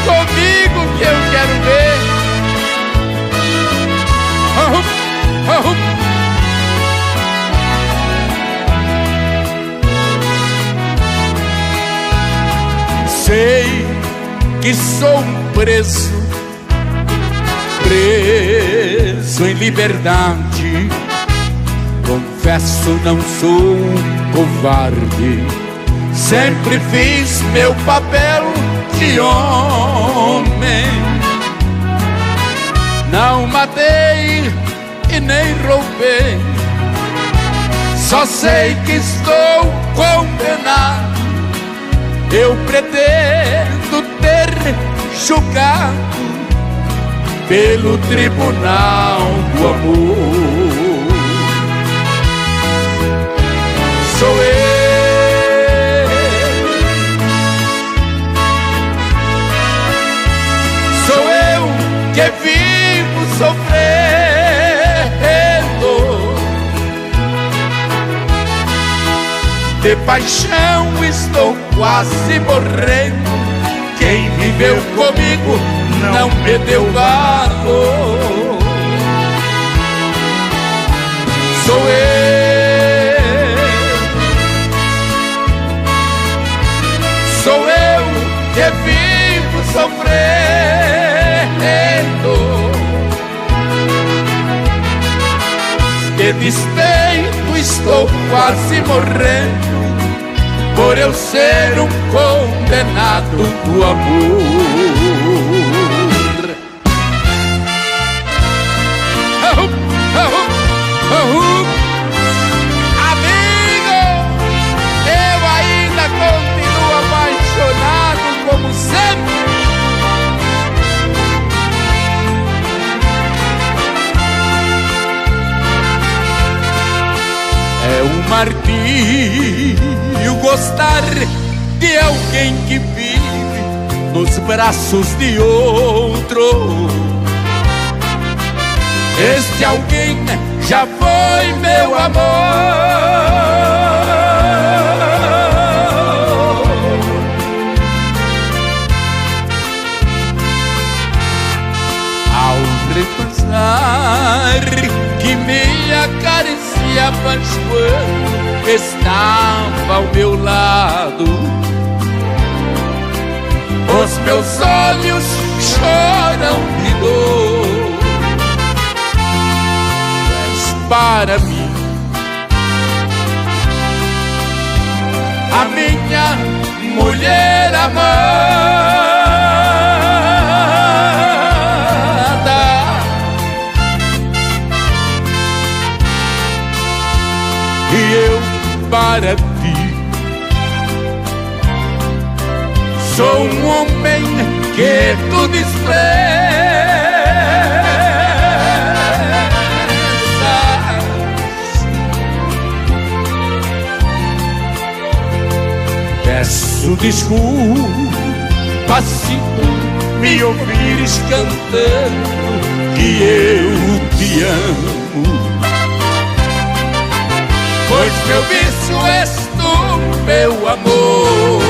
comigo que eu quero ver. Sei que sou um preso em liberdade. Confesso, não sou um covarde. Sempre fiz meu papel de homem. Não matei e nem roubei. Só sei que estou condenado. Eu pretendo ter julgado pelo tribunal do amor. Sou eu, sou eu que vivo sofrendo. De paixão estou quase morrendo. Quem viveu comigo não me deu valor. Sou eu que vivo sofrendo. De despeito estou quase morrendo, por eu ser um condenado do amor. Amigo, eu ainda continuo apaixonado como sempre. É um martírio gostar de alguém que vive nos braços de outro. Este alguém já foi meu amor. Ao repensar que me acariciavas quando estava ao meu lado, os meus olhos choram de dor. És para mim a minha mulher amada, e eu para ti sou um homem que tu desprezas. Peço desculpa se tu me ouvires cantando que eu te amo, pois meu vício és tu, meu amor.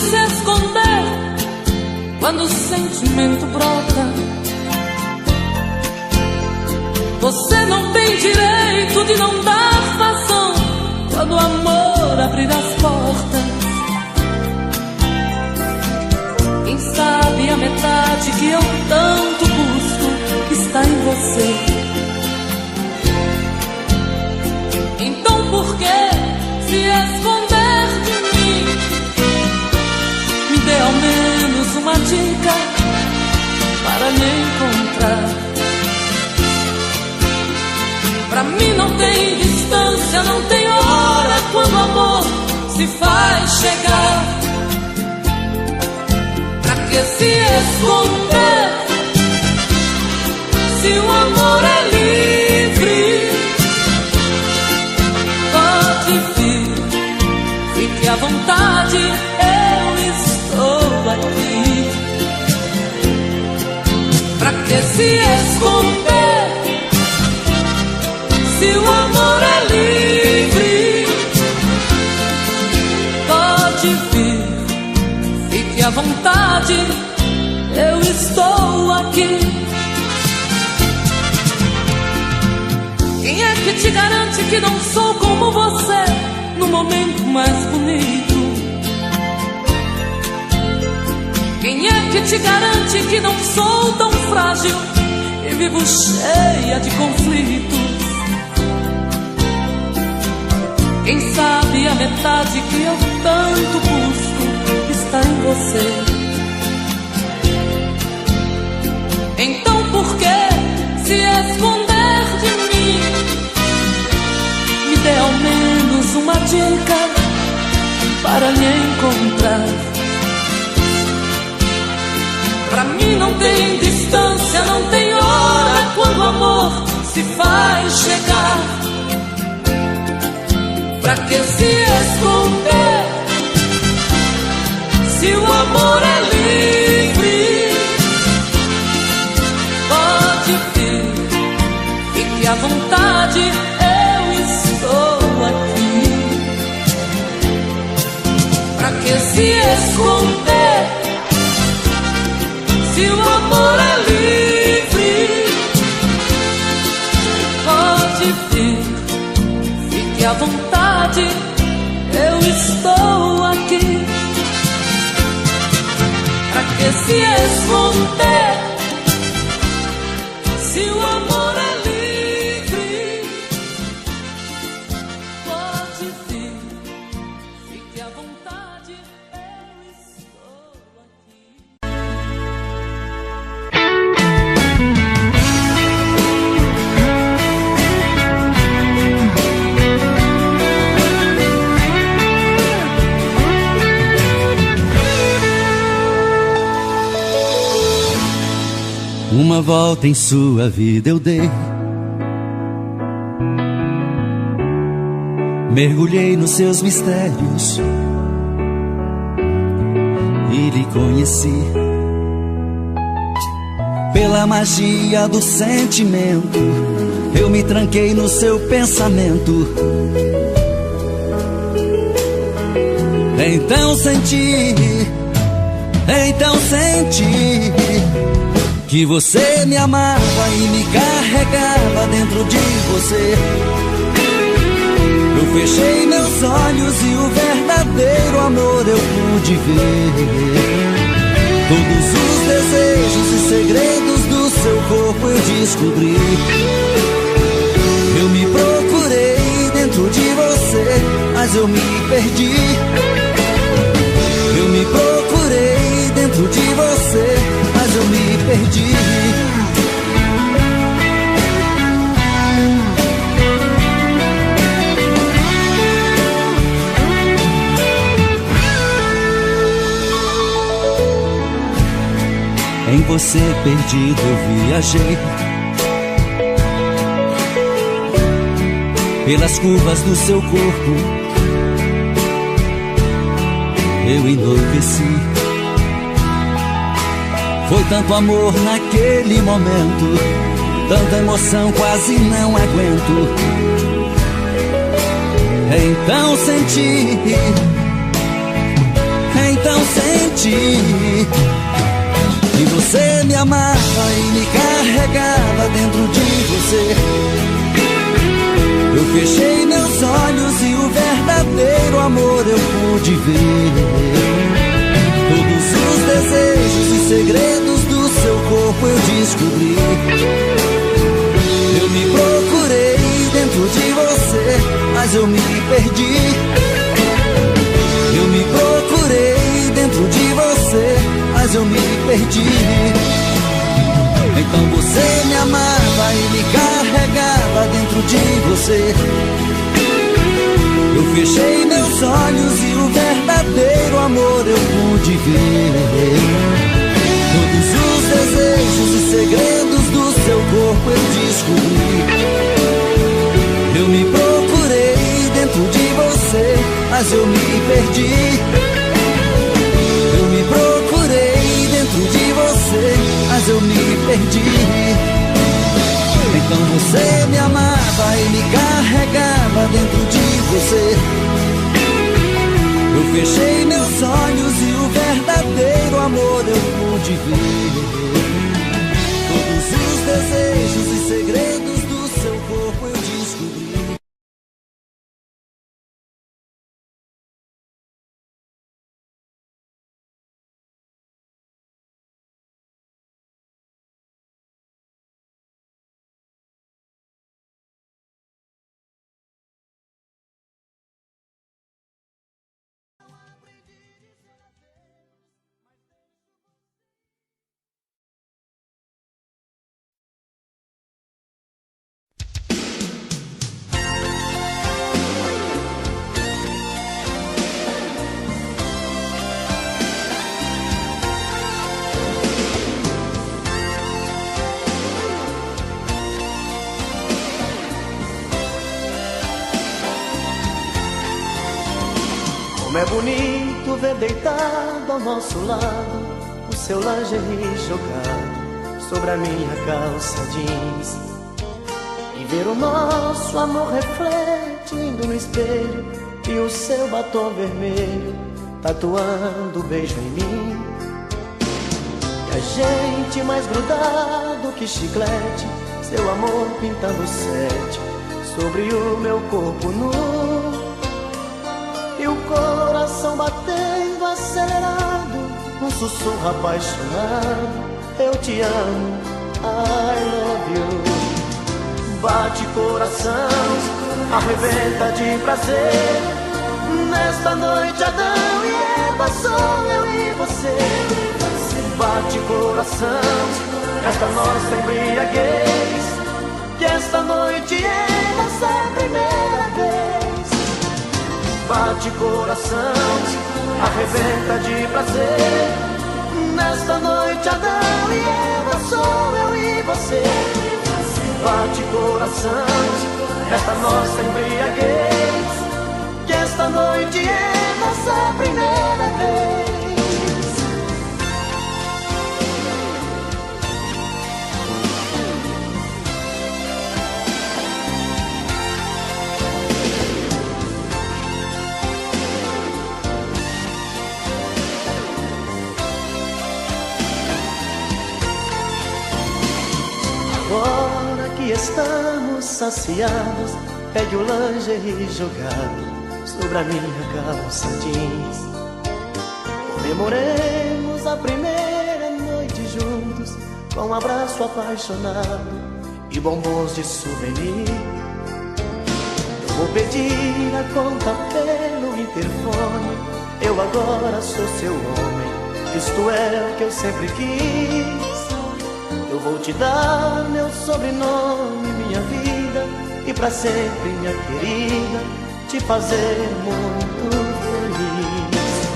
Se esconder quando o sentimento brota. Você não tem direito de não dar vazão quando o amor abrir as portas. Quem sabe a metade que eu tanto busco está em você. Então por que se esconder de mim? Me dê ao menos uma dica para me encontrar. Pra mim não tem distância, não tem hora quando o amor se faz chegar. que se esconder se o amor é livre? Pode vir, fique à vontade, eu estou aqui. Pra que se esconder se o amor é livre? Pode vir, fique à vontade, eu estou aqui. Quem é que te garante que não sou como você no momento mais bonito? Quem é que te garante que não sou tão frágil e vivo cheia de conflitos? Quem sabe a metade que eu tanto busco está em você. Então por que se esconder de mim? Me dê ao menos uma dica para me encontrar. Pra mim não tem distância, não tem hora quando o amor se faz chegar. Pra que se esconder se o amor é livre? Pode vir, fique à vontade, eu estou aqui. Pra que se esconder se o amor é livre? Pode vir, fique à vontade, eu estou aqui. Pra que se esconder se o amor é livre? Pode vir, fique à vontade, eu estou aqui. Uma volta em sua vida eu dei, mergulhei nos seus mistérios e lhe conheci. Pela magia do sentimento, eu me tranquei no seu pensamento. Então senti que você me amava e me carregava dentro de você. Eu fechei meus olhos e o verdadeiro amor eu pude ver. Todos os desejos e segredos do seu corpo eu descobri. Eu me procurei dentro de você, mas eu me perdi. Eu me procurei dentro de você, mas eu me perdi. Em você perdido eu viajei, pelas curvas do seu corpo eu enlouqueci. Foi tanto amor naquele momento, tanta emoção quase não aguento. Então senti que você me amava e me carregava dentro de você. Eu fechei meus olhos e o verdadeiro amor eu pude ver. Todos os desejos e segredos do seu corpo eu descobri. Eu me procurei dentro de você, mas eu me perdi. Eu me procurei dentro de você, mas eu me perdi. Então você me amava e me carregava dentro de você. Eu fechei meus olhos e o verdadeiro amor eu pude ver. corpo eu descobri. Eu me procurei dentro de você, mas eu me perdi. Eu me procurei dentro de você, mas eu me perdi. Então você me amava e me carregava dentro de você. Eu fechei meus olhos e o verdadeiro amor eu pude ver. Todos os desejos e segredos do seu corpo eu descobri. Como é bonito ver deitado ao nosso lado o seu lingerie jogado sobre a minha calça jeans, e ver o nosso amor refletindo no espelho e o seu batom vermelho tatuando o beijo em mim. E a gente mais grudado que chiclete, seu amor pintando 7 sobre o meu corpo nu. E o coração batendo acelerado, um sussurro apaixonado: eu te amo, I love you. Bate coração, arrebenta de prazer. Nesta noite Adão e Eva, sou eu e você. Bate coração, esta nossa embriaguez, que esta noite é nossa primeira vez. Bate coração, arrebenta de prazer. Nesta noite Adão e Eva, sou eu e você. Bate coração, esta nossa embriaguez, que esta noite é nossa primeira vez. Agora que estamos saciados, pegue o lingerie jogado sobre a minha calça jeans. Comemoremos a primeira noite juntos, com um abraço apaixonado e bombons de souvenir. Eu vou pedir a conta pelo interfone, eu agora sou seu homem, isto é o que eu sempre quis. Eu vou te dar meu sobrenome, minha vida, e pra sempre, minha querida, te fazer muito feliz.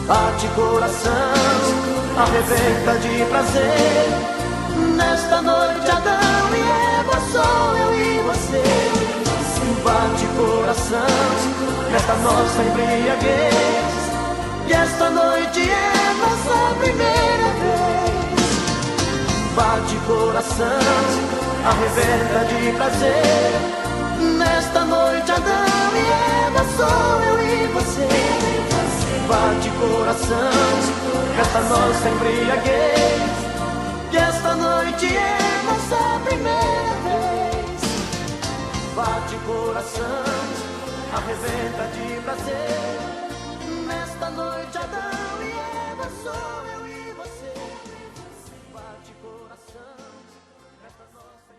Bate coração, arrebenta de prazer. Nesta noite Adão e Eva, sou eu e você. Bate coração, nesta nossa embriaguez, e esta noite é nossa primeira vez. Bate coração, arrebenta de prazer. Nesta noite Adão e Eva, sou eu e você. Bate coração, esta nossa embriaguez, que esta noite é nossa primeira vez. Bate coração, arrebenta de prazer. Nesta noite Adão e Eva, sou eu e você. Bate coração, esta nossa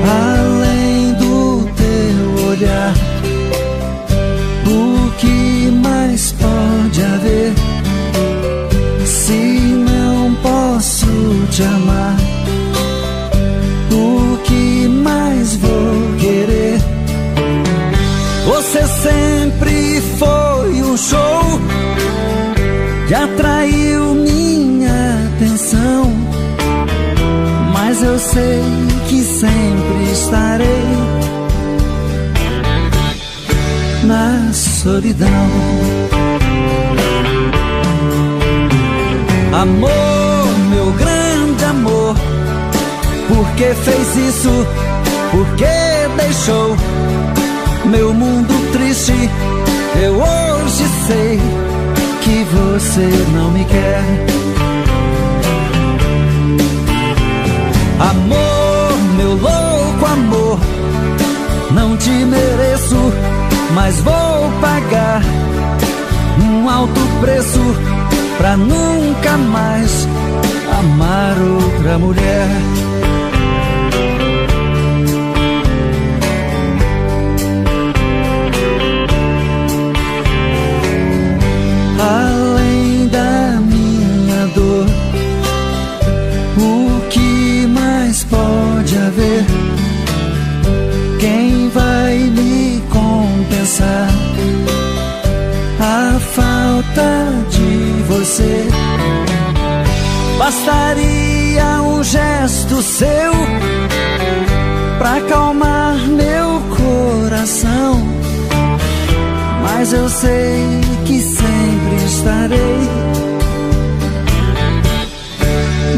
além do teu olhar, o que mais pode haver se não posso te amar? O que mais vou querer? Você sempre atraiu minha atenção, mas eu sei que sempre estarei na solidão. Amor, meu grande amor, por que fez isso? Por que deixou meu mundo triste? Eu hoje sei que você não me quer. Amor, meu louco amor, não te mereço, mas vou pagar um alto preço pra nunca mais amar outra mulher. Além da minha dor, o que mais pode haver? Quem vai me compensar a falta de você? Bastaria um gesto seu pra acalmar meu coração, mas eu sei que sempre estarei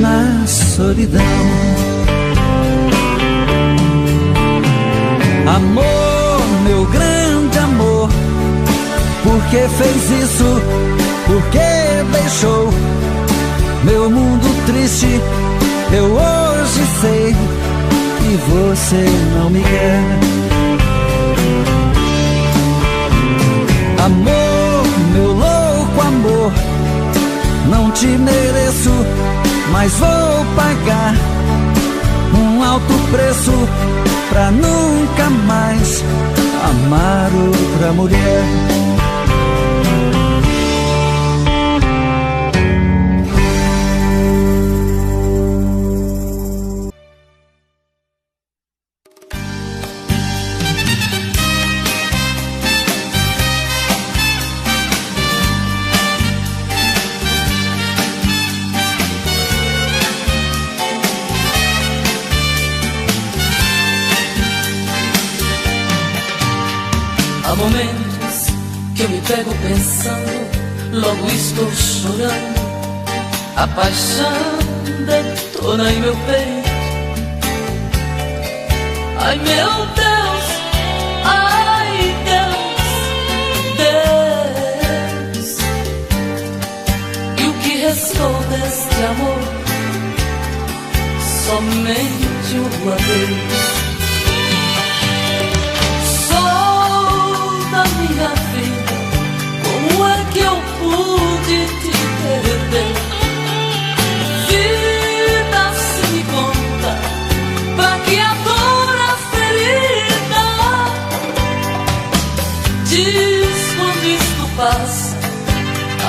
na solidão. Amor, meu grande amor, por que fez isso? Por que deixou meu mundo triste? Eu hoje sei que você não me quer. Amor, meu louco amor, não te mereço, mas vou pagar um alto preço pra nunca mais amar outra mulher. Há momentos que eu me pego pensando, logo estou chorando. A paixão detona em meu peito. Ai meu Deus, ai Deus, Deus. E o que restou deste amor? Somente um adeus. Minha vida, como é que eu pude te perder? Vida, se me conta, pra que a dor, a ferida? Diz quando isto passa, a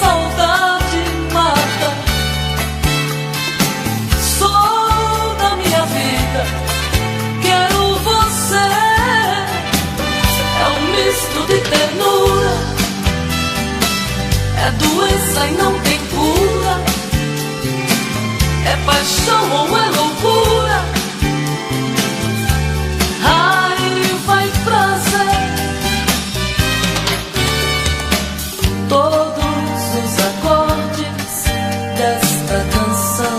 saudade mata. Sou da minha vida, quero você. Misto de ternura, é doença e não tem cura, é paixão ou é loucura. Raiva e prazer, todos os acordes desta canção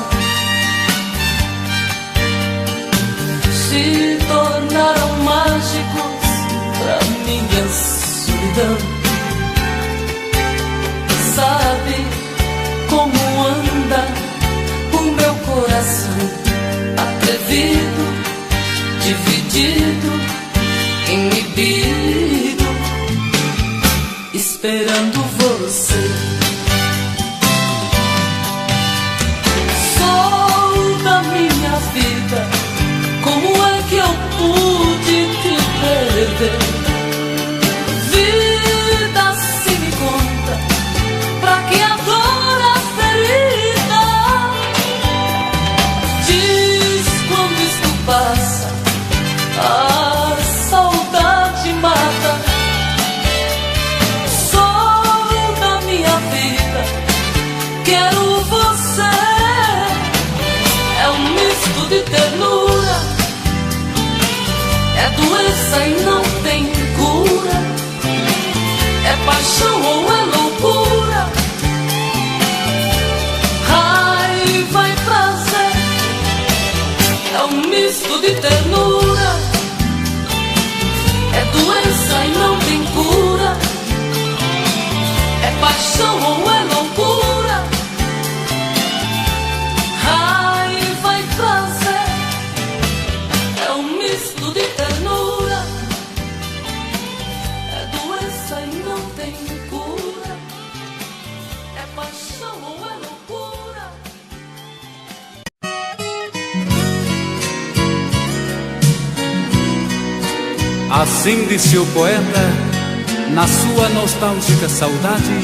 se tornaram mágicos pra minha solidão. Sabe como anda o meu coração, atrevido, dividido, inibido, esperando você. Sou da minha vida, como é que eu pude te perder? Passa, a saudade mata. misto de ternura, é doença e não tem cura, é paixão ou é loucura, raiva e prazer, é um misto de ternura, é doença e não tem cura, é paixão ou é loucura. Assim disse o poeta, na sua nostálgica saudade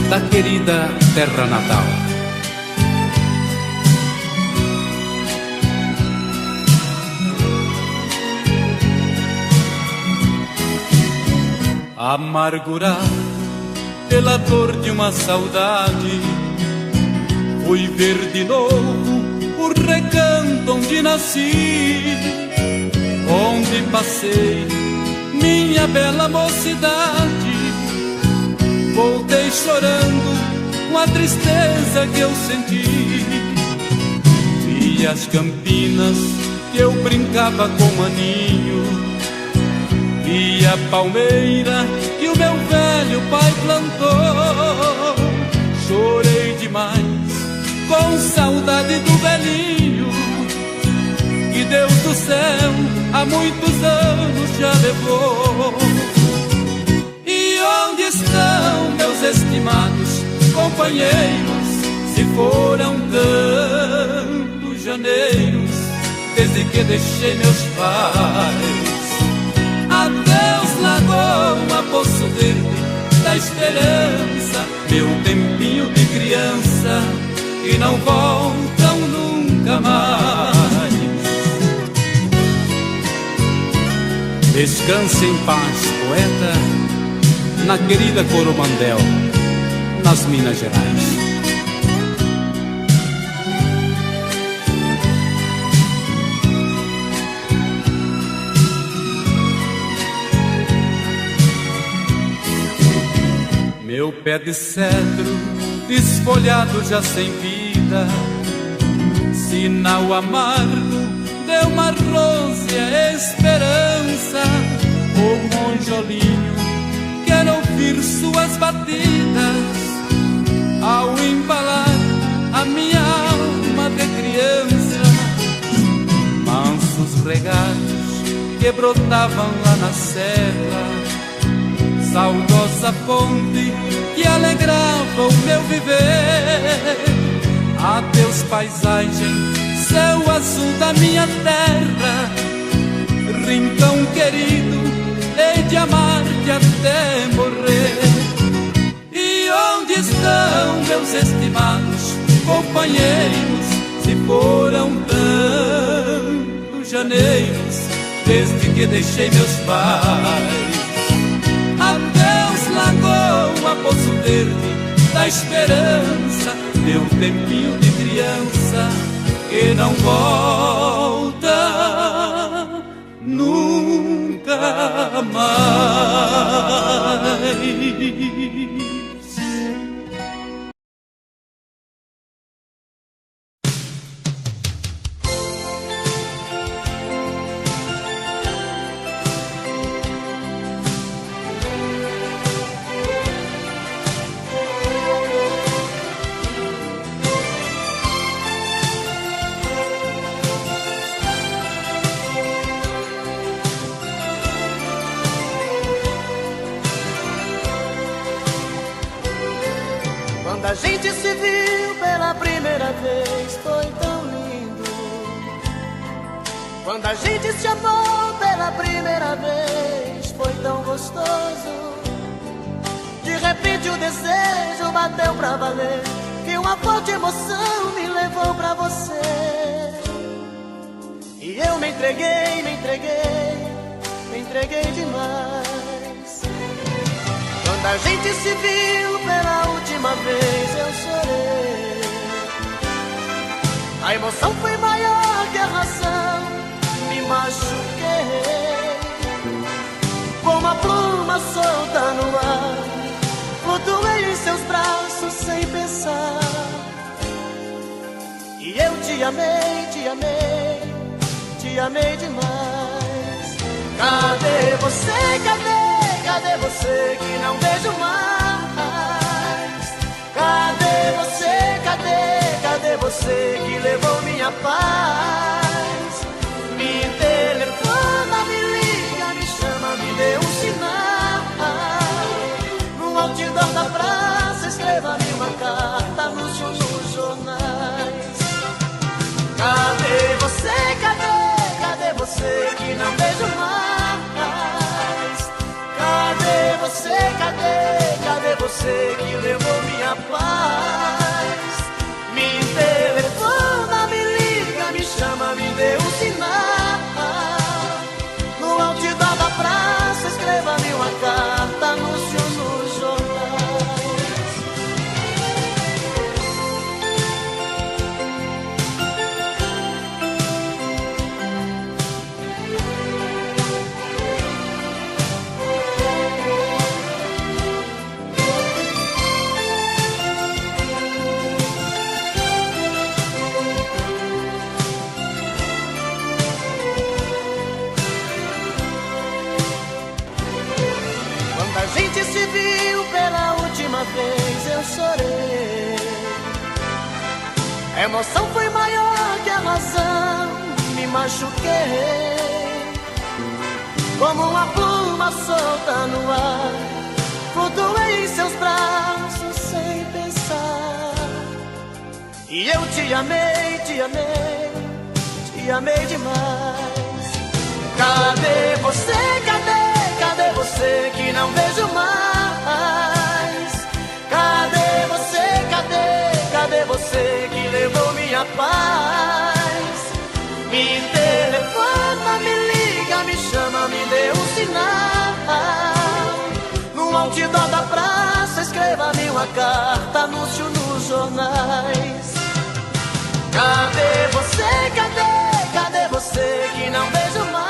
da querida terra natal. Amargurado pela dor de uma saudade, fui ver de novo o recanto onde nasci, onde passei minha bela mocidade. Voltei chorando com a tristeza que eu senti. Vi as campinas que eu brincava com maninho, vi a palmeira que o meu velho pai plantou. Chorei demais com saudade do velhinho que Deus do céu há muitos anos já levou. E onde estão meus estimados companheiros, se foram tantos janeiros desde que deixei meus pais? Adeus Lagoa, Poço Verde da Esperança, meu tempinho de criança que não voltam nunca mais. Descanse em paz, poeta, na querida Coromandel, nas Minas Gerais. Meu pé de cedro, desfolhado já sem vida, sinal amargo de uma rósea esperança. O monjolinho quer ouvir suas batidas ao embalar a minha alma de criança. Mansos regatos que brotavam lá na serra, saudosa fonte que alegrava o meu viver. Adeus paisagem, céu azul da minha terra, rincão querido, hei de amar-te até morrer. E onde estão meus estimados companheiros, se foram tantos janeiros desde que deixei meus pais? Adeus Lagoa, Poço Verde da Esperança, meu tempinho de criança que não volta nunca mais. Quando a gente se viu pela primeira vez foi tão lindo. Quando a gente se amou pela primeira vez foi tão gostoso. De repente o desejo bateu pra valer, que uma forte emoção me levou pra você. E eu me entreguei, me entreguei, me entreguei demais. Quando a gente se viu pela última vez eu chorei. A emoção foi maior que a razão, me machuquei. Como a pluma solta no ar, flutuei em seus braços sem pensar. E eu te amei, te amei demais. Cadê você, cadê você que não vejo mais? Cadê você, cadê você que levou minha paz? Me telefona, me liga, me chama, me dê um sinal. No outdoor da praça, escreva-me uma carta nos jornais. Cadê você, cadê você que não vejo mais? Cadê você, cadê você que levou minha paz? Me telefona, me liga, me chama, me dê um sinal. No outdoor da praça, escreva-me uma carta, anúncio nos jornais. Quando a gente se viu pela última vez, eu chorei. A emoção foi maior que a razão, me machuquei. Como uma pluma solta no ar, flutuei em seus braços sem pensar. E eu te amei, te amei, te amei demais. Cadê você, cadê você que não vejo mais? Cadê você, cadê você que levou minha paz? Me telefona, me liga, me chama, me dê um sinal. No outdoor da praça, escreva-me uma carta, anúncio nos jornais. Cadê você, cadê você que não vejo mais?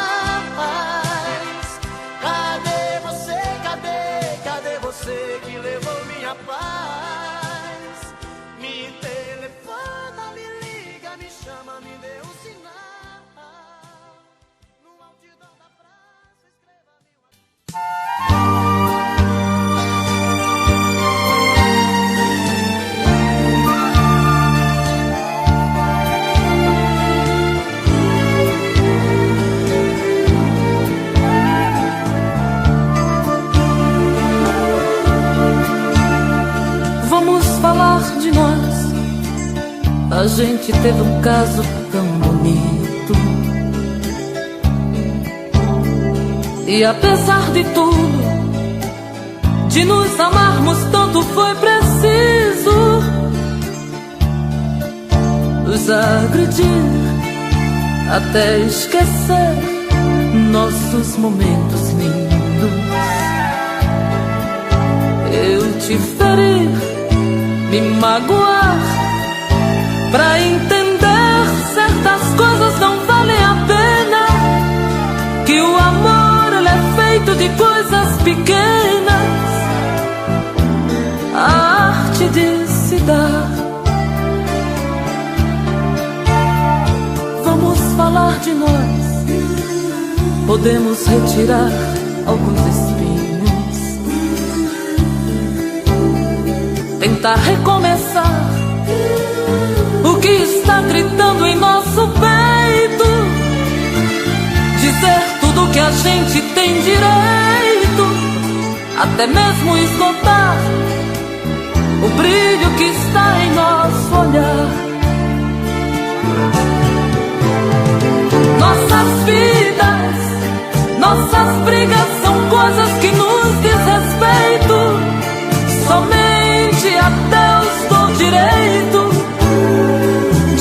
Cadê você que levou minha paz? Me telefona, me liga, me chama, me dê um sinal. No outdoor da praça, escreva-me uma... Falar de nós, a gente teve um caso tão bonito. E apesar de tudo, de nos amarmos tanto, foi preciso nos agredir até esquecer nossos momentos lindos. Eu te feri, me magoar, pra entender certas coisas não valem a pena. Que o amor, ele é feito de coisas pequenas, a arte de se dar. Vamos falar de nós, podemos retirar alguns espinhos, tentar recomeçar o que está gritando em nosso peito, dizer tudo que a gente tem direito, até mesmo esgotar o brilho que está em nosso olhar. Nossas vidas, nossas brigas são coisas que nos diz respeito. Somente a Deus dou direito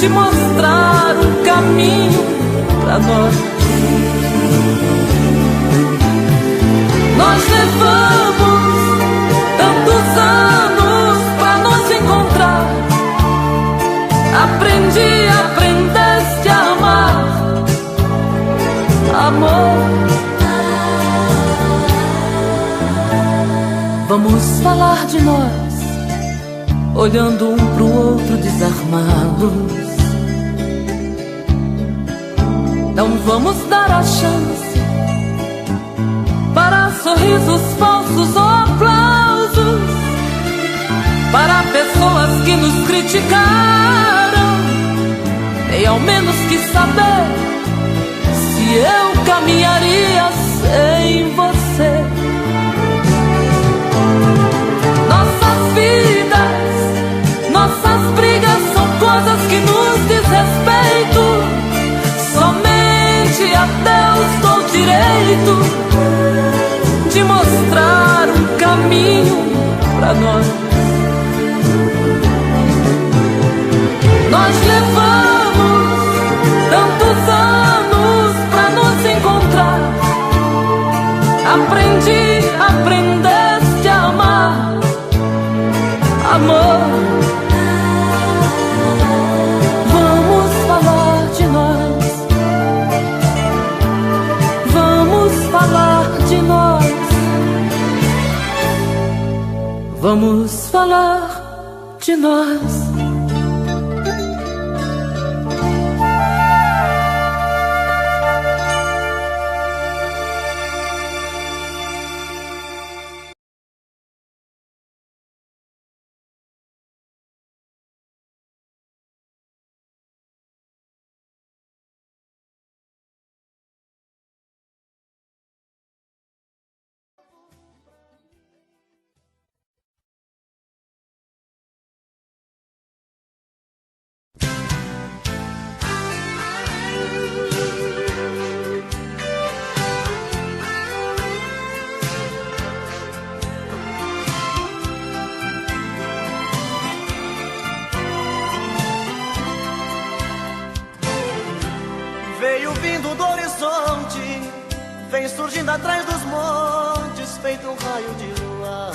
de mostrar um caminho pra nós. Nós levamos tantos anos pra nos encontrar. Aprendeste a amar, amor. Vamos falar de nós, olhando um pro outro desarmados, Não vamos dar a chance para sorrisos falsos ou aplausos, para pessoas que nos criticaram. Nem ao menos quis saber se eu caminharia sem você. Nossas vidas, nossas brigas são coisas que nos diz respeito. Somente a Deus dou direito de mostrar um caminho pra nós. Nós levamos tantos anos pra nos encontrar. Aprendeste a amar, amor. Vamos falar de nós. Vamos falar de nós. Vamos falar de nós. Veio vindo do horizonte, vem surgindo atrás dos montes, feito um raio de luar.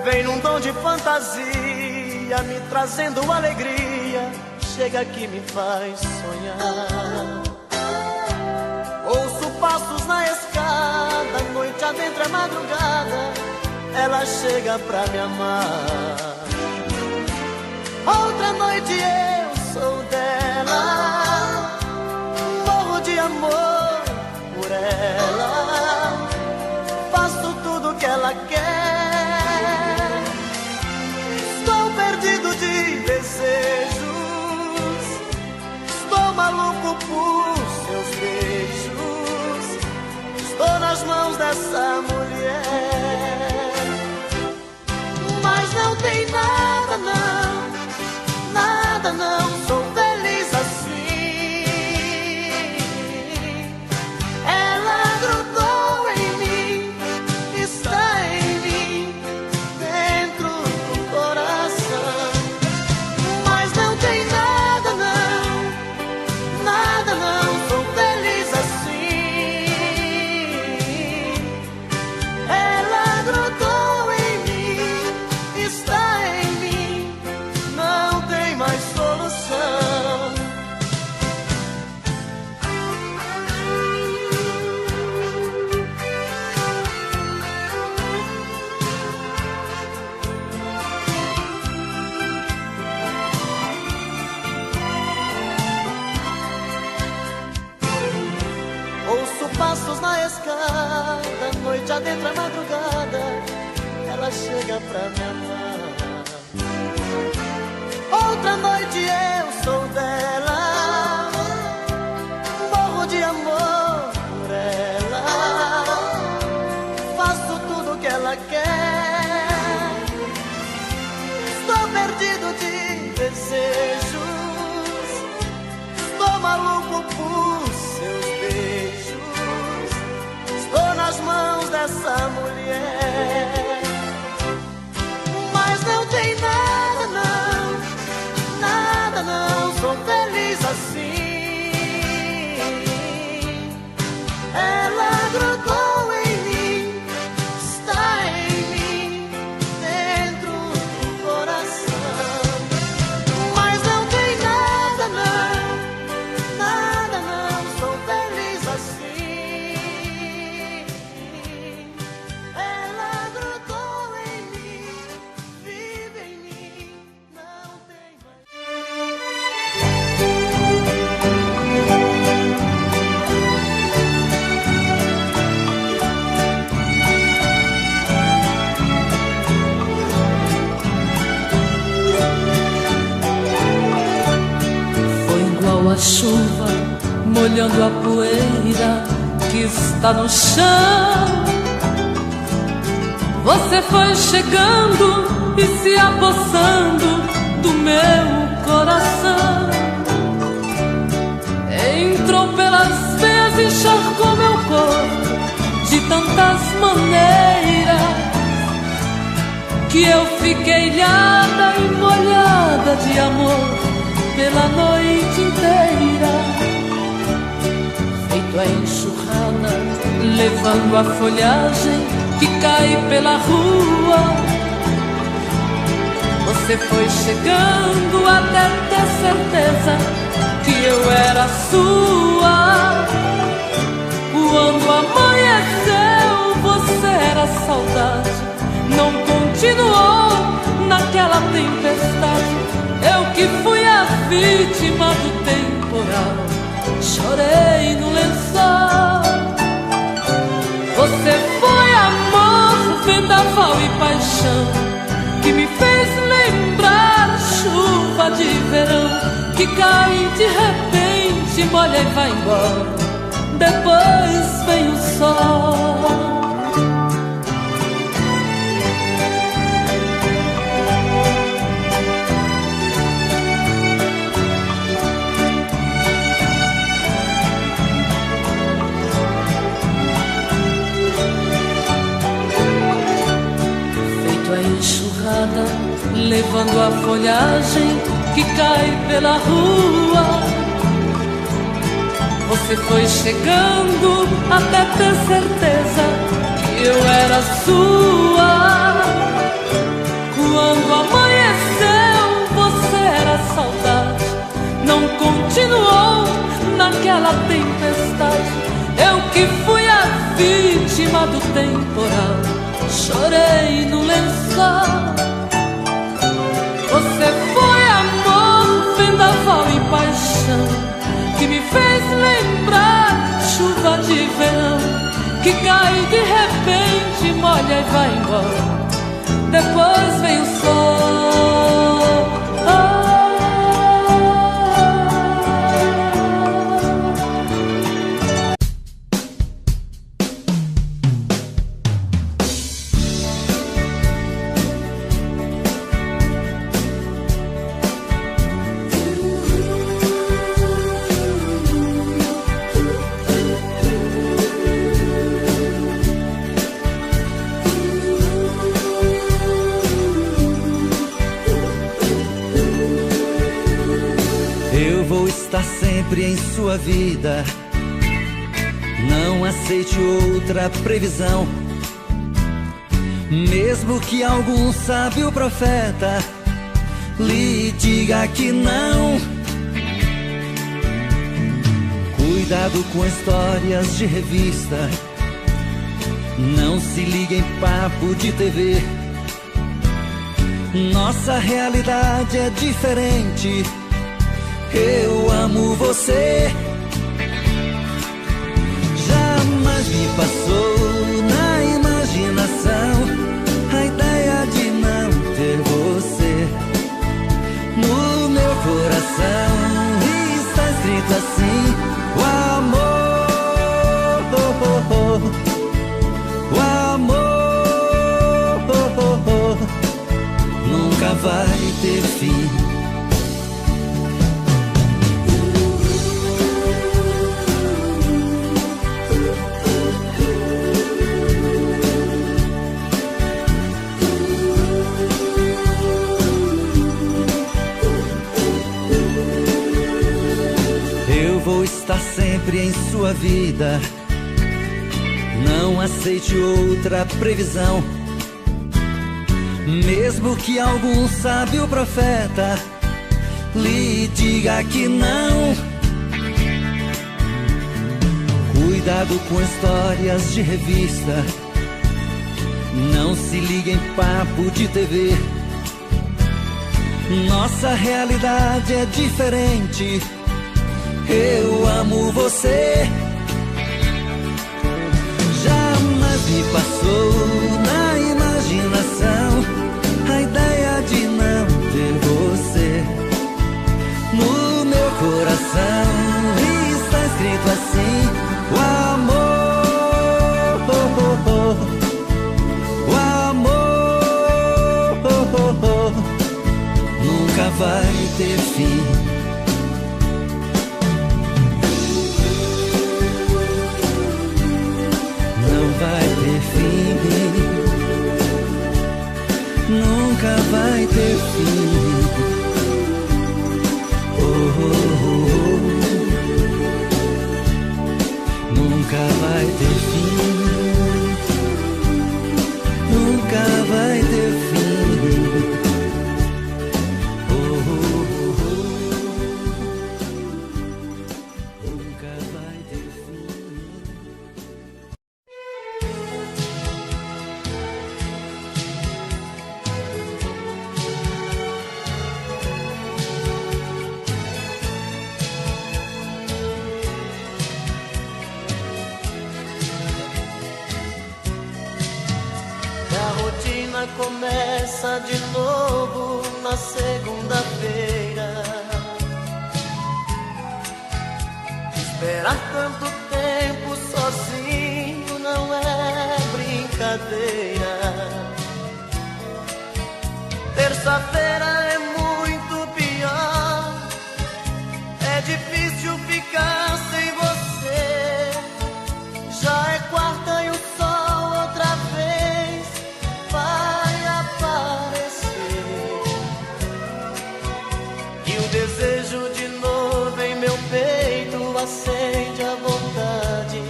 Vem num tom de fantasia, me trazendo alegria, chega aqui me faz sonhar. Ouço passos na escada, noite adentro é madrugada, ela chega pra me amar. Outra noite eu sou dela, morro de amor por ela, faço tudo que ela quer. Estou perdido de desejos, estou maluco por seus beijos, estou nas mãos dessa mulher. Mas não tem nada não, nada não, sou feliz assim. Ela grudou em mim, está em mim, dentro do coração. Mas não tem nada não, sou feliz assim. Ela grudou em mim, está em mim, não tem mais solução. Ouço passos na escada, noite adentro é madrugada, ela chega pra me amar. Outra noite eu sou dela, morro de amor por ela, faço tudo que ela quer. Estou perdido de desejos, estou maluco por seus beijos, estou nas mãos dessa mulher. Mas não tem nada não, nada não, a chuva molhando a poeira que está no chão. Você foi chegando e se apossando do meu coração. Entrou pelas veias e encharcou meu corpo de tantas maneiras que eu fiquei ilhada e molhada de amor pela noite inteira. Feito a enxurrada, levando a folhagem que cai pela rua. Você foi chegando até ter certeza que eu era sua. Quando amanheceu, você era saudade. Não continuou naquela tempestade. Eu que fui a vítima do temporal, chorei no lençol. Você foi amor, vendaval e paixão, que me fez lembrar chuva de verão, que cai de repente, molha e vai embora. Depois vem o sol. Enxurrada, levando a folhagem que cai pela rua. Você foi chegando até ter certeza que eu era sua. Quando amanheceu, você era saudade. Não continuou naquela tempestade. Eu que fui a vítima do temporal, chorei no lençol. Você foi amor, vendaval e paixão, que me fez lembrar chuva de verão, que cai de repente, molha e vai embora. Depois vem o sol. Sempre em sua vida, não aceite outra previsão. Mesmo que algum sábio profeta lhe diga que não. Cuidado com histórias de revista, não se ligue em papo de TV. Nossa realidade é diferente. Eu amo você. Jamais me passou na imaginação a ideia de não ter você. No meu coração está escrito assim: o amor, o amor nunca vai ter fim. Vou estar sempre em sua vida, não aceite outra previsão. Mesmo que algum sábio profeta lhe diga que não. Cuidado com histórias de revista, não se ligue em papo de TV. Nossa realidade é diferente. Eu amo você. Jamais me passou na imaginação a ideia de não ter você. No meu coração nunca vai ter fim. Não vai ter fim, nunca vai ter fim. Oh, oh, oh. Nunca vai ter fim, nunca vai ter fim. Oh, oh, oh. Nunca vai ter fim. Começa de novo na segunda-feira. Esperar tanto tempo sozinho não é brincadeira. Terça-feira é muito pior. É difícil ficar sem você. Já é quarta e o sol outra vez vai aparecer. E o desejo de novo em meu peito acende a vontade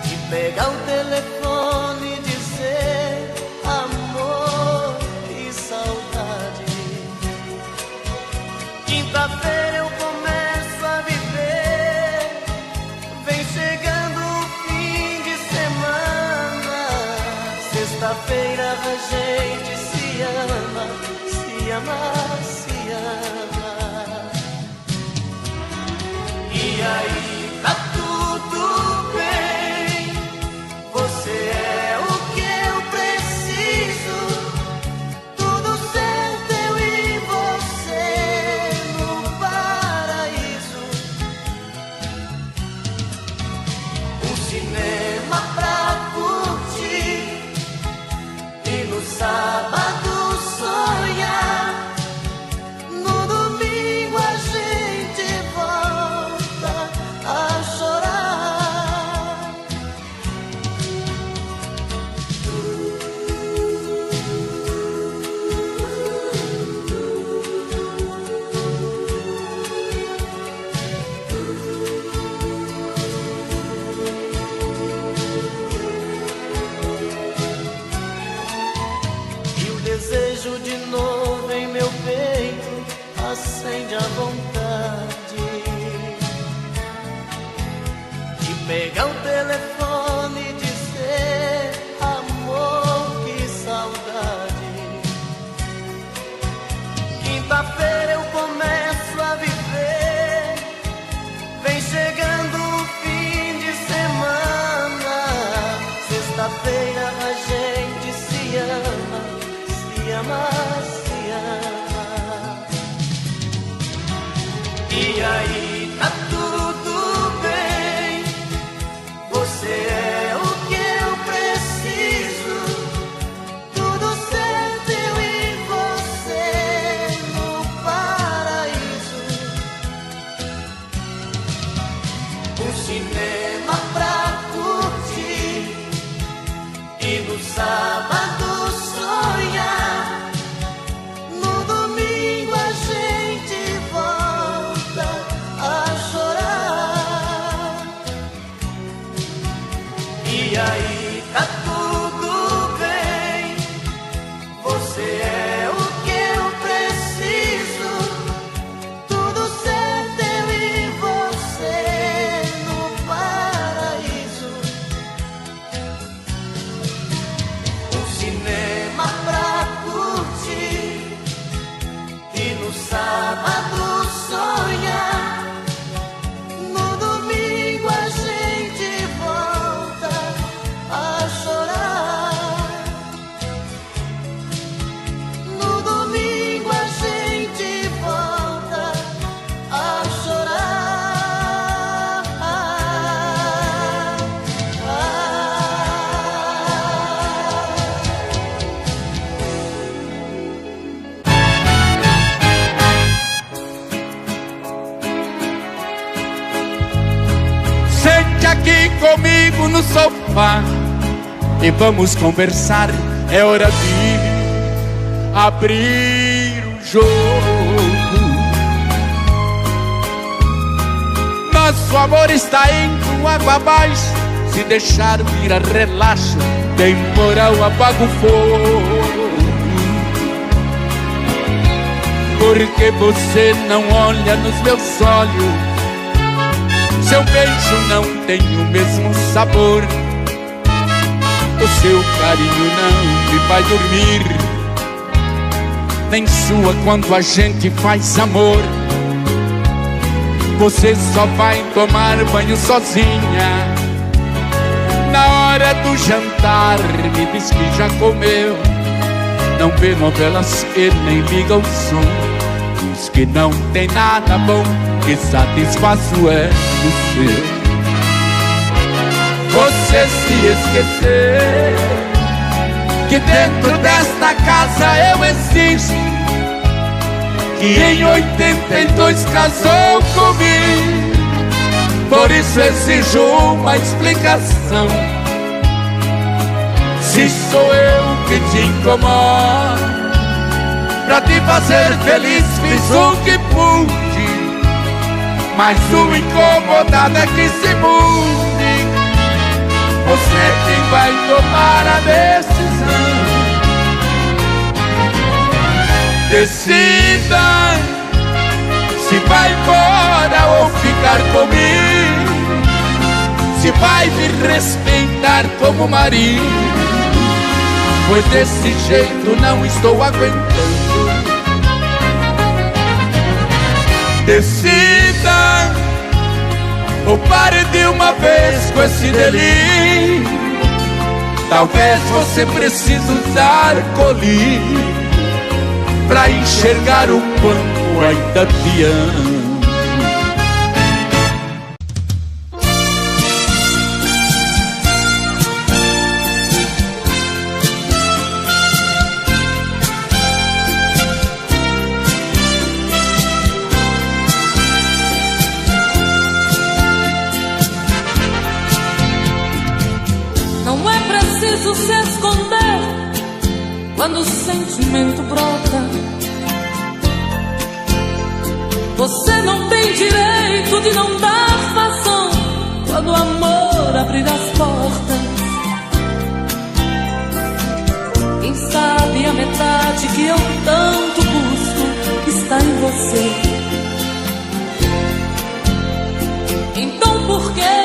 de pegar o telefone e dizer: amor, que saudade. Quinta-feira eu começo a viver, vem chegando o fim de semana. Sexta-feira a gente se ama, se ama, se ama. E aí tá tudo bem, você é o que eu preciso. Tudo certo, eu e você no paraíso. Um cinema pra curtir e no sábado sonhar. No domingo a gente volta a chorar. E o desejo de novo em meu peito acende a vontade de pegar o telefone e dizer: amor, que saudade. Quinta-feira eu começo a viver, vem chegando o fim de semana. Sexta-feira a gente se ama, se ama, se ama. sofá e vamos conversar. É hora de abrir o jogo. Nosso amor está indo água abaixo. Se deixar virar relaxo, temporal apaga o fogo. Porque você não olha nos meus olhos, seu beijo não tem o mesmo sabor, o seu carinho não me vai dormir, nem sua quando a gente faz amor. Você só vai tomar banho sozinha na hora do jantar, me diz que já comeu. Não vê novelas e nem liga o som, diz que não tem nada bom, que satisfaço é o seu. Você se esqueceu que dentro desta casa eu existo, que em 82 casou comigo. Por isso exijo uma explicação. Se sou eu que te incomodo, pra te fazer feliz fiz o que pude, mas o incomodado é que se mude. Você é quem vai tomar a decisão. Decida se vai embora ou ficar comigo, se vai me respeitar como marido, pois desse jeito não estou aguentando. Decida ou pare de uma vez com esse delírio. Talvez você precise usar colírio pra enxergar o quanto ainda te amo. Se esconder quando o sentimento brota. Você não tem direito de não dar vazão quando o amor abrir as portas. Quem sabe a metade que eu tanto busco está em você. Então por que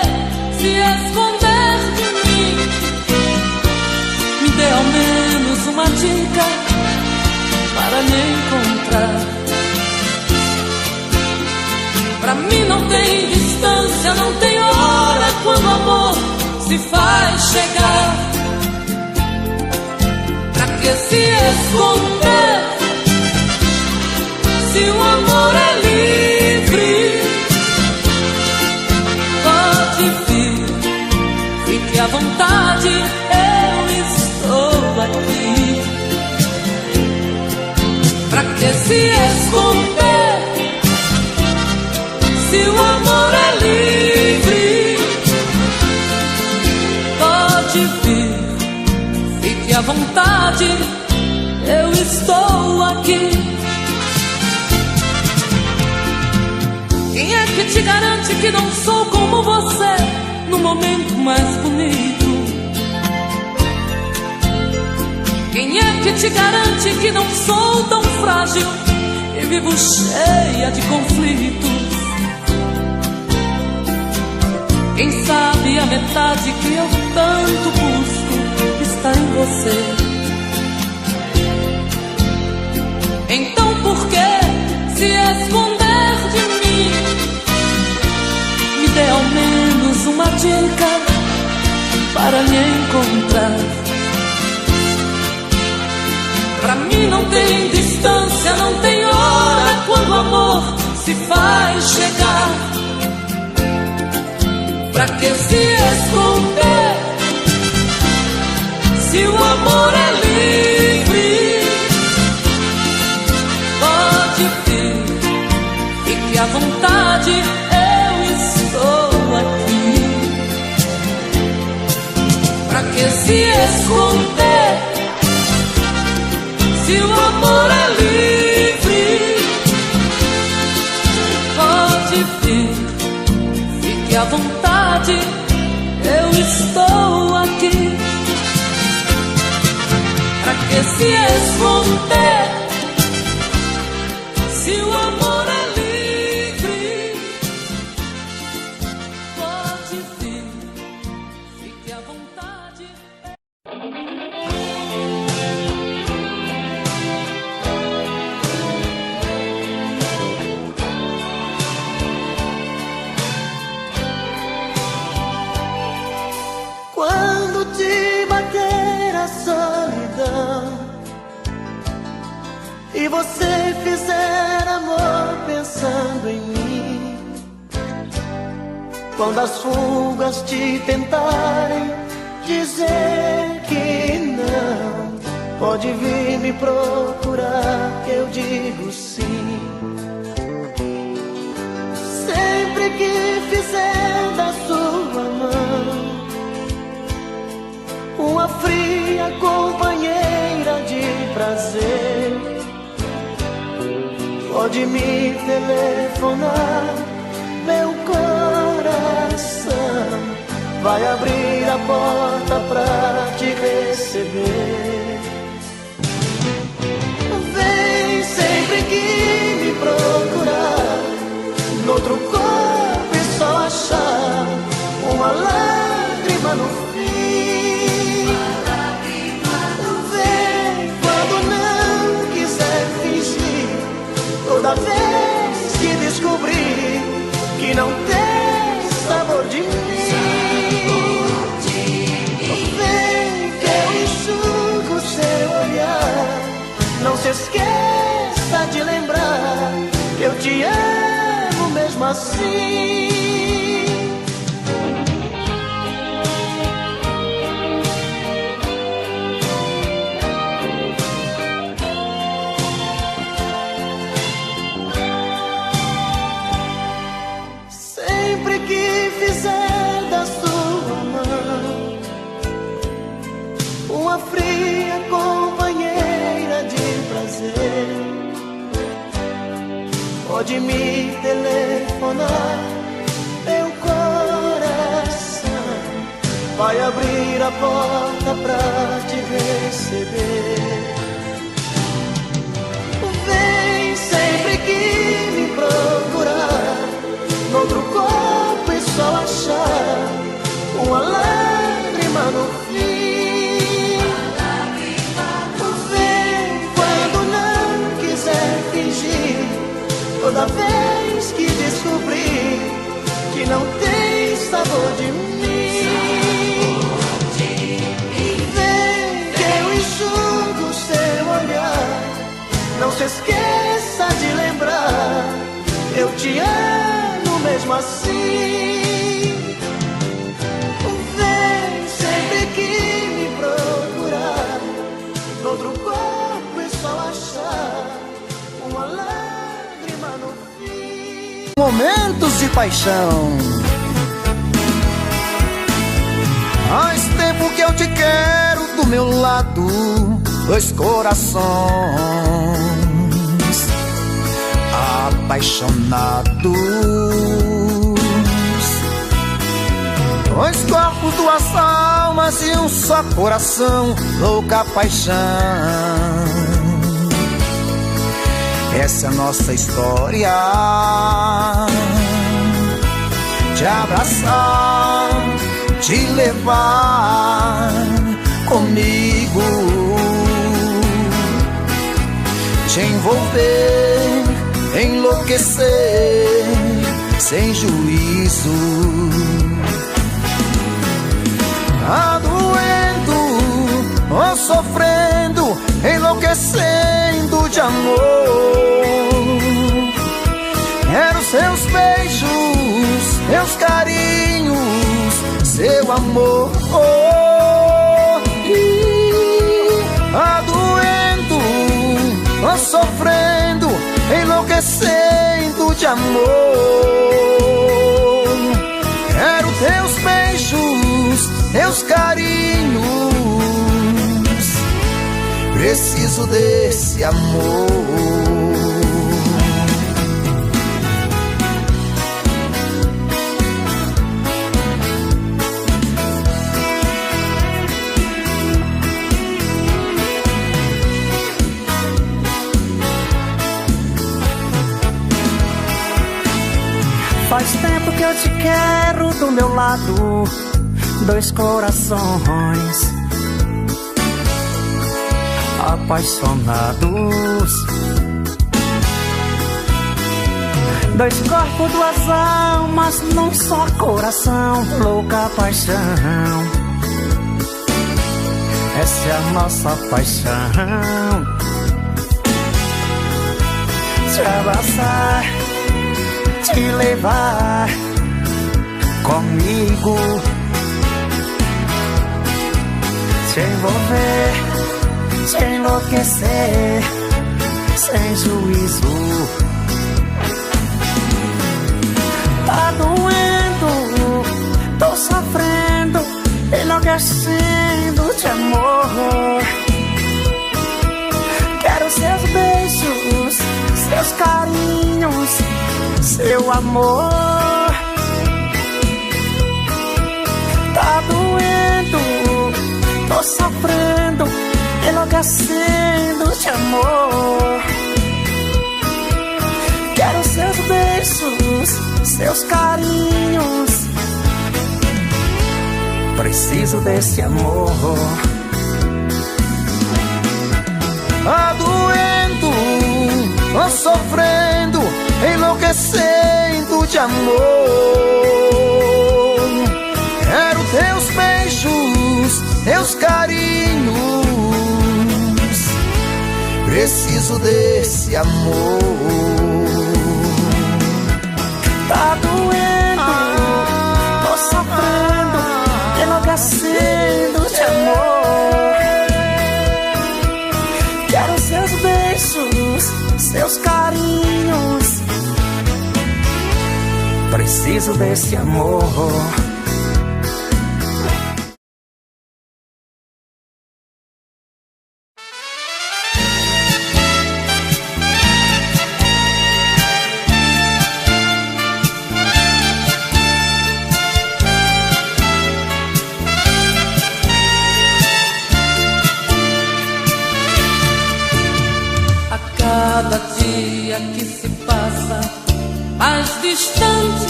se esconder de mim? Me dê ao menos uma dica para me encontrar. Pra mim não tem distância, não tem hora quando o amor se faz chegar. Pra que se esconder se o amor é livre? Pode vir, fique à vontade, eu estou aqui. Pra que se esconder se o amor é livre? Pode vir, fique à vontade, eu estou aqui. Quem é que te garante que não sou como você no momento mais bonito? Quem é que te garante que não sou tão frágil e vivo cheia de conflitos? Quem sabe a metade que eu tanto busco está em você. Então por que se esconder de mim? Me dê ao menos uma dica para me encontrar. Pra mim não tem distância, não tem hora quando o amor se faz chegar. Pra que se esconder se o amor é livre? Pode vir, fique à vontade, eu estou aqui. estou aqui. Pra que se esconder se o amor é livre? Pode vir, fique à vontade. Quando te bater a solidão e você fizer amor pensando em mim, quando as fugas te tentarem dizer que não, pode vir me procurar, eu digo sim. Sempre que fizer da sua mão uma fria companheira de prazer, pode me telefonar, meu coração vai abrir a porta pra te receber. Vem sempre que me procurar, noutro corpo e só achar uma lágrima no fim. Vem quando não quiser fingir, toda vez que descobrir que não tem sabor de mim. Vem que eu enxugo seu olhar, não se esqueça de lembrar que eu te amo mesmo assim. Sempre que fizer da sua mão uma fria companheira de prazer, pode me telefonar, meu coração vai abrir a porta pra te receber. Vem sempre que me procurar, noutro corpo e só achar uma lágrima no fim. Vem quando não quiser fingir, toda vez que descobrir que não tem sabor de mim. Vem que eu enxugo seu olhar, não se esqueça de lembrar, eu te amo mesmo assim. Vem sempre que me procurar, noutro corpo e só achar uma lágrima no fim. Momentos de paixão. Faz tempo que eu te quero do meu lado, dois corações apaixonados, dois corpos, duas almas e um só coração, louca paixão. Essa é a nossa história, te abraçar, te levar comigo, te envolver, enlouquecer sem juízo. Tá doendo ou sofrendo, enlouquecendo de amor. Quero seus beijos, meus carinhos, seu amor. Tá doendo ou sofrendo, enlouquecendo de amor. Quero teus beijos, teus carinhos, preciso desse amor. Faz tempo que eu te quero do meu lado, dois corações apaixonados, dois corpos, duas almas num só coração, louca paixão. Essa é a nossa paixão. Te abraçar, te levar comigo, te envolver, te enlouquecer, sem juízo. Tá doendo, tô sofrendo, enlouquecendo de amor. Quero seus beijos, seus carinhos, seu amor. Tá doendo, tô sofrendo, enlouquecendo de amor. Quero seus beijos, seus carinhos, preciso desse amor. Tá doendo, tô sofrendo, enlouquecendo de amor. Quero teus beijos, teus carinhos, preciso desse amor. Tá doendo, tô sofrendo, enlouquecendo de amor. Quero seus beijos, seus carinhos, preciso desse amor. Cada dia que se passa mais distante,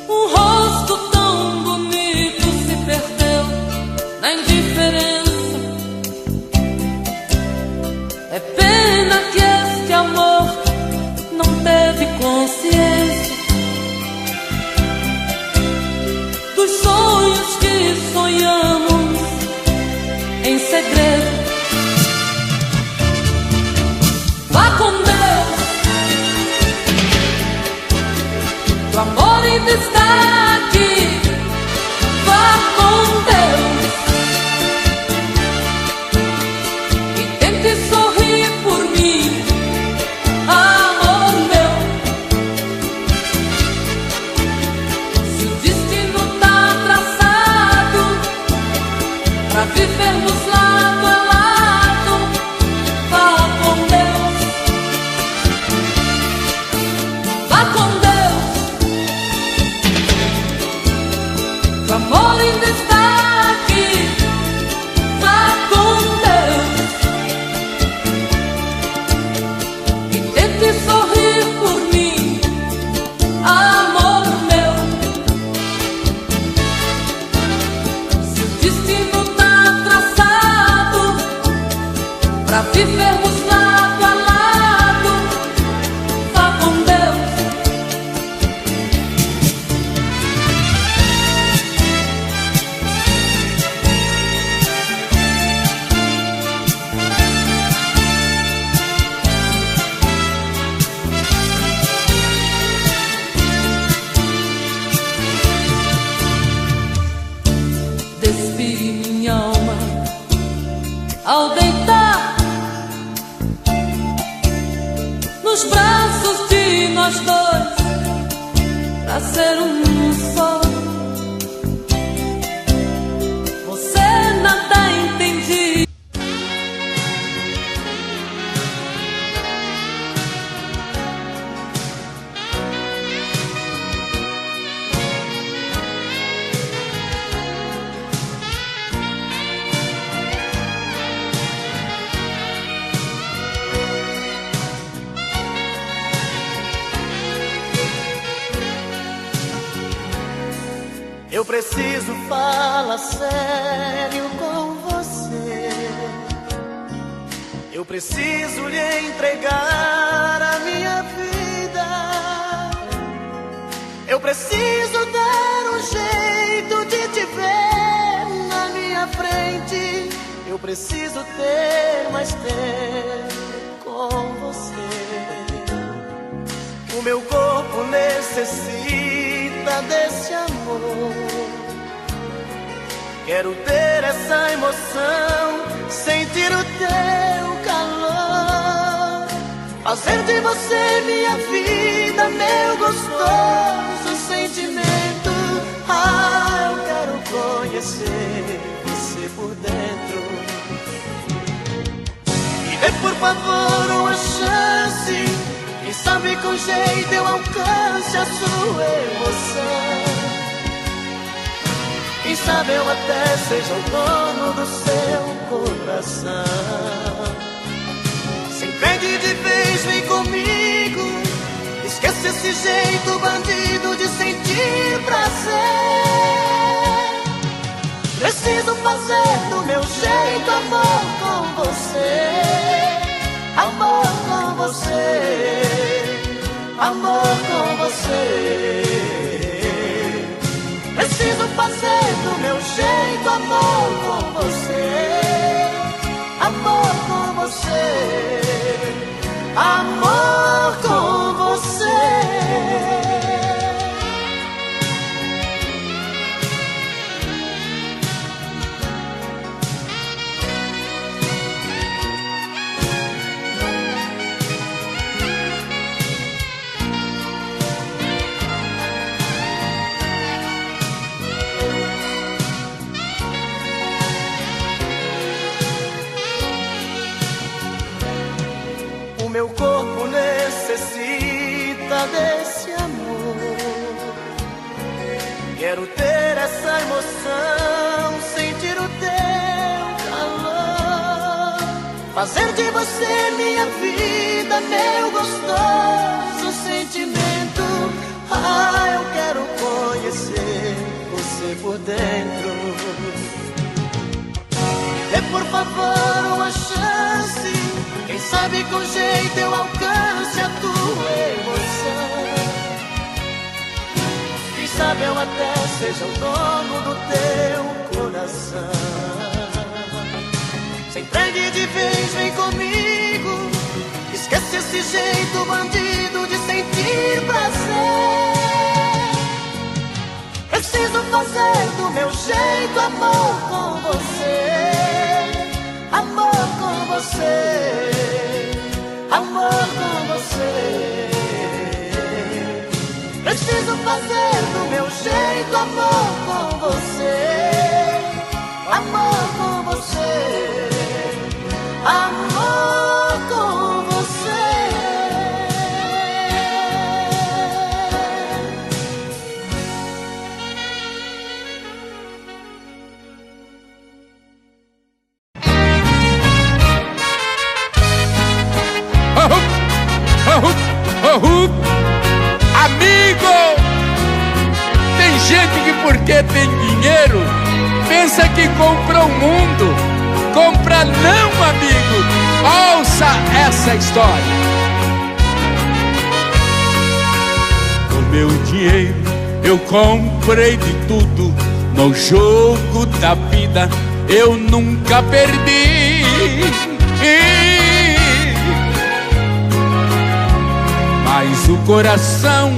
um rosto tão bonito se perdeu na indiferença. É pena que este amor não teve consciência dos sonhos que sonhamos em segredo. Vá com Deus, o amor ainda está aqui. Vá com Deus e tente sorrir por mim, amor meu. Se o destino tá traçado pra vivermos lado a lado, vá com Deus. O amor ainda está aqui. Vá com Deus e tente sorrir por mim, amor meu. Se o destino tá traçado pra vivermos lado a lado, vá com Deus. Despi minha alma ao deitar nos braços de nós dois, pra ser um só. Você nada entendia. Eu preciso falar sério com você. Eu preciso lhe entregar a minha vida. Eu preciso dar um jeito de te ver na minha frente. Eu preciso ter mais tempo com você. O meu corpo necessita desse amor. Quero ter essa emoção, sentir o teu calor, fazer de você minha vida, meu gostoso sentimento. Ah, eu quero conhecer você por dentro. Me dê por favor uma chance, quem sabe com jeito eu alcance a sua emoção. Quem sabe eu até seja o dono do seu coração. Se entregue de vez, vem comigo. Esquece esse jeito bandido de sentir prazer. Preciso fazer do meu jeito amor com você. Amor com você. Amor com você. Preciso fazer do meu jeito amor com você. Amor com você. Amor com você. Meu corpo necessita desse amor. Quero ter essa emoção, sentir o teu calor, fazer de você minha vida, meu gostoso sentimento. Ah, eu quero conhecer você por dentro. Dê por favor uma chance, quem sabe com jeito eu alcance a tua emoção. Quem sabe eu até seja o dono do teu coração. Se entregue de vez, vem comigo. Esquece esse jeito bandido de sentir prazer. Preciso fazer do meu jeito amor com você. Amor com você. Amor com você. Preciso fazer do meu jeito amor com você. Amor com você. Amor com você. Amigo, tem gente que porque tem dinheiro pensa que compra o mundo. Compra não, amigo. Ouça essa história. Com meu dinheiro eu comprei de tudo. No jogo da vida eu nunca perdi. Mas o coração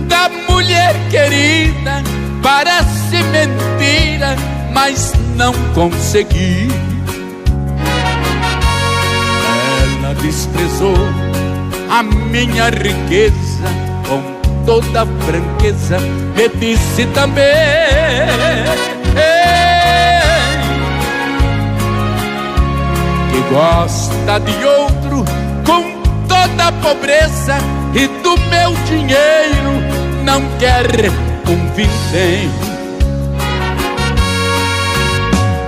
da mulher querida parece mentira, mas não consegui. Ela desprezou a minha riqueza com toda franqueza, me disse também que gosta de outro com toda a pobreza e do meu dinheiro não quer um vintém.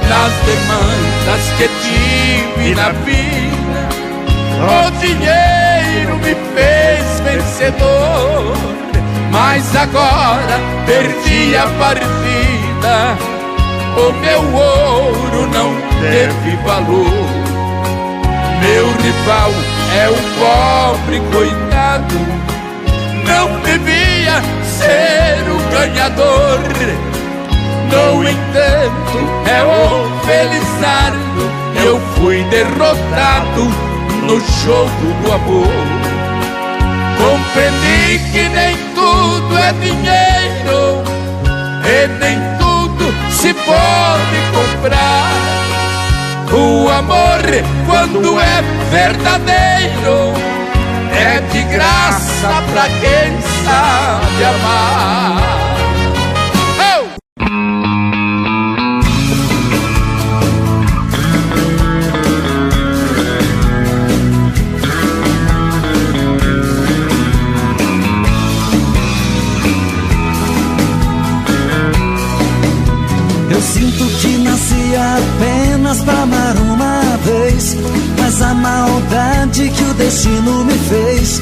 Nas demandas que tive na vida, o dinheiro me fez vencedor. mas agora perdi a partida. O meu ouro não teve valor. Meu rival é o pobre coitado, não devia ser o ganhador. No entanto, é o Felizardo, eu fui derrotado no jogo do amor. Compreendi que nem tudo é dinheiro e nem tudo se pode comprar. O amor, quando é verdadeiro, é de graça pra quem sabe amar. Eu sinto que nasci apenas pra amar uma vez, mas a maldade que o destino me fez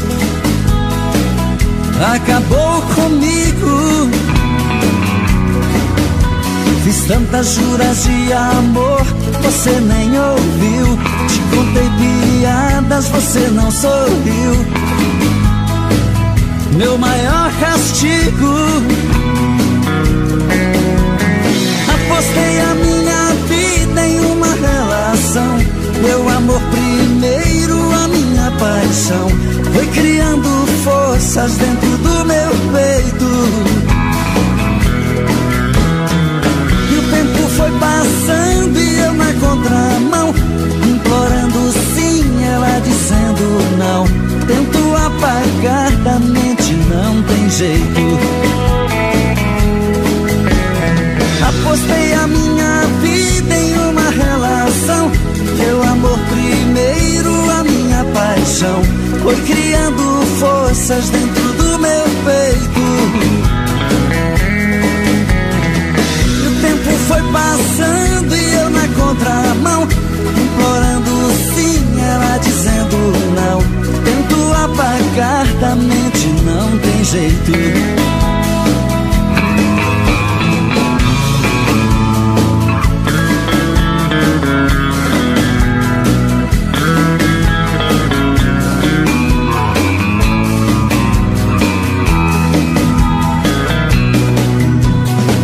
acabou comigo. Fiz tantas juras de amor, você nem ouviu. Te contei piadas, você não sorriu. Meu maior castigo, apostei a minha vida em uma relação. Meu amor primeiro, a minha paixão, foi criando forças dentro do meu peito. E o tempo foi passando e eu na contramão, implorando sim, ela dizendo não. Tento apagar da mente, não tem jeito. Apostei a minha vida em uma relação. Meu amor primeiro, a minha paixão, foi criando forças dentro do meu peito. E o tempo foi passando e eu na contramão, implorando sim, ela dizendo não. Tento apagar da mente, não tem jeito.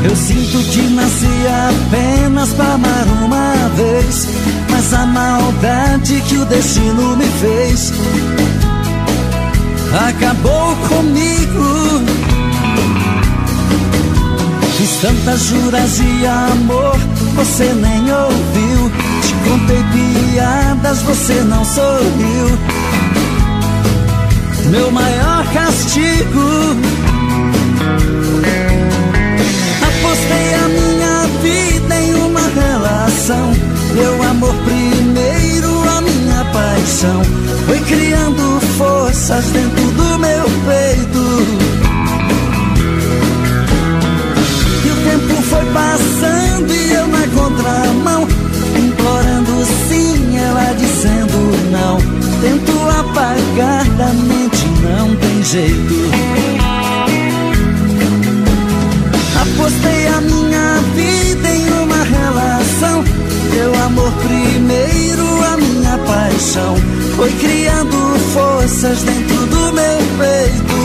Eu sinto que nasci apenas pra amar uma vez, mas a maldade que o destino me fez acabou comigo. Fiz tantas juras de amor, você nem ouviu. Te contei piadas, você não sorriu. Meu maior castigo, apostei a minha vida em uma relação. Meu amor primeiro, a minha paixão, foi criando forças dentro do meu peito. E o tempo foi passando e eu na contramão, implorando sim, ela dizendo não. Tento apagar da mente, não tem jeito. Apostei a minha vida em uma relação. Meu amor primeiro, a minha paixão, foi criando forças dentro do meu peito.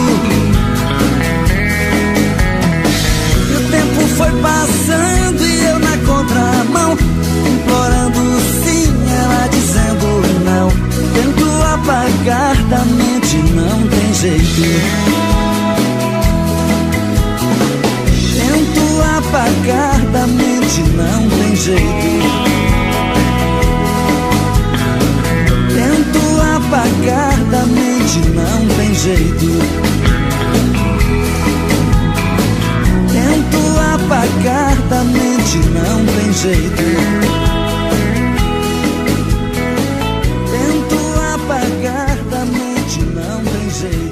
E o tempo foi passando e eu na contramão, implorando sim, ela dizendo não. Tento apagar da mente, não tem jeito. Apagar da mente, não tem jeito. Tento apagar da mente, não tem jeito. Tento apagar da mente, não tem jeito. Tento apagar da mente, não tem jeito.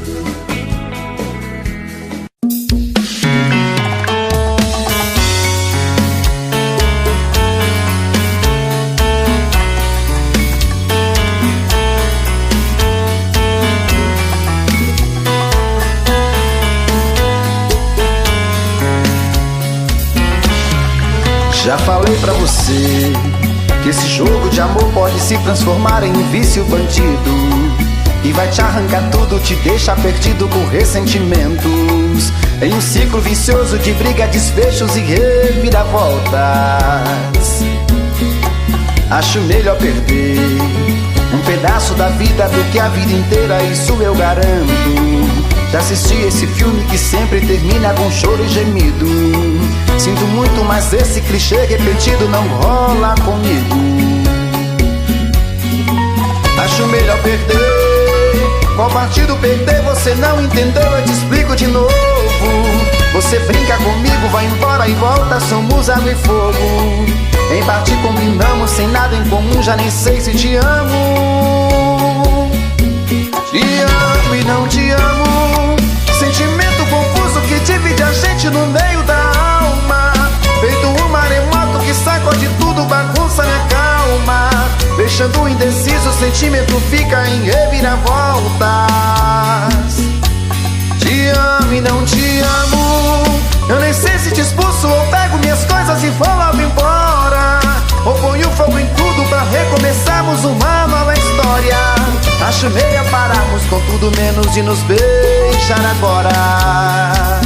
dizer pra você que esse jogo de amor pode se transformar em um vício bandido, e vai te arrancar tudo, te deixar perdido com ressentimentos, em um ciclo vicioso de briga, desfechos e reviravoltas. Acho melhor perder um pedaço da vida do que a vida inteira, isso eu garanto. Já assisti esse filme que sempre termina com choro e gemido. Sinto muito, mas esse clichê repetido não rola comigo. Acho melhor perder. Qual partido perder? Você não entendeu, eu te explico de novo. Você brinca comigo, vai embora e volta, somos água e fogo. Em parte combinamos, sem nada em comum, já nem sei se te amo. Te amo e não te amo, sentimento confuso que divide a gente no meio da alma. Feito um maremoto que sacode tudo, bagunça minha calma. Deixando indeciso, o sentimento fica em reviravoltas. Te amo e não te amo, eu nem sei se te expulso ou pego minhas coisas e vou logo embora, ou ponho fogo em tudo pra recomeçarmos uma nova história. Acho melhor pararmos com tudo menos de nos beijar agora.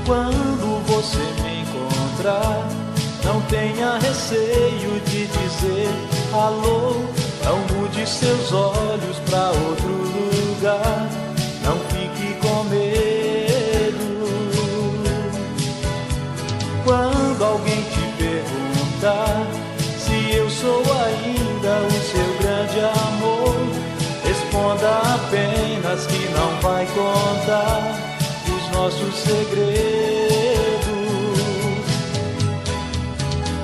Quando você me encontrar, não tenha receio de dizer alô. Não mude seus olhos pra outro lugar, não fique com medo. Quando alguém te perguntar se eu sou ainda o seu grande amor, responda apenas que não vai contar nossos segredos.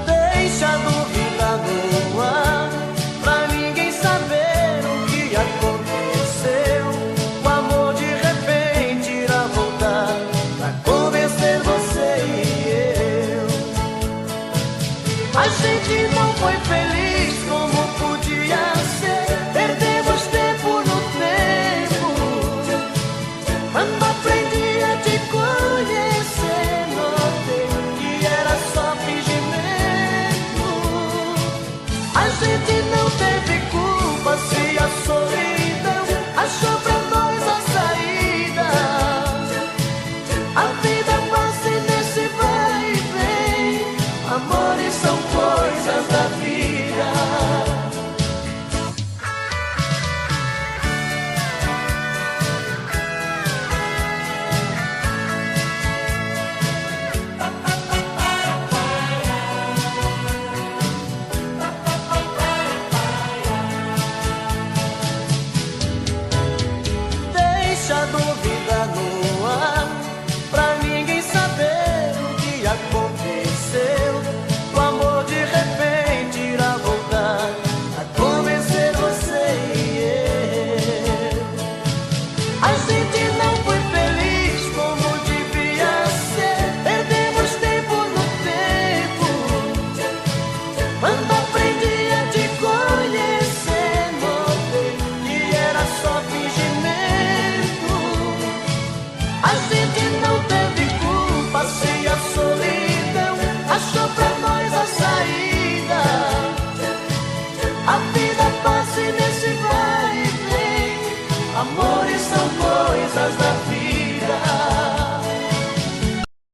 Deixa a dúvida no ar, pra ninguém saber o que aconteceu. O amor de repente irá voltar pra convencer você e eu. A gente não foi feliz como podia ser, perdemos tempo no tempo. Quando aprendi te conhecer, notei que era só fingimento. A gente não teve culpa se a solidão achou pra nós a saída. A vida passa nesse vai e vem, amores são coisas da vida. Deixa a dúvida no ar, pra ninguém saber o que aconteceu. O amor de repente irá voltar a convencer você e eu. A gente não foi feliz como devia ser, perdemos tempo no tempo. Quando aprendi a te conhecer, notei que era só fingimento. A gente não teve culpa se a solidão achou pra nós a saída. A vida passa nesse vai e vem, amores são coisas da vida.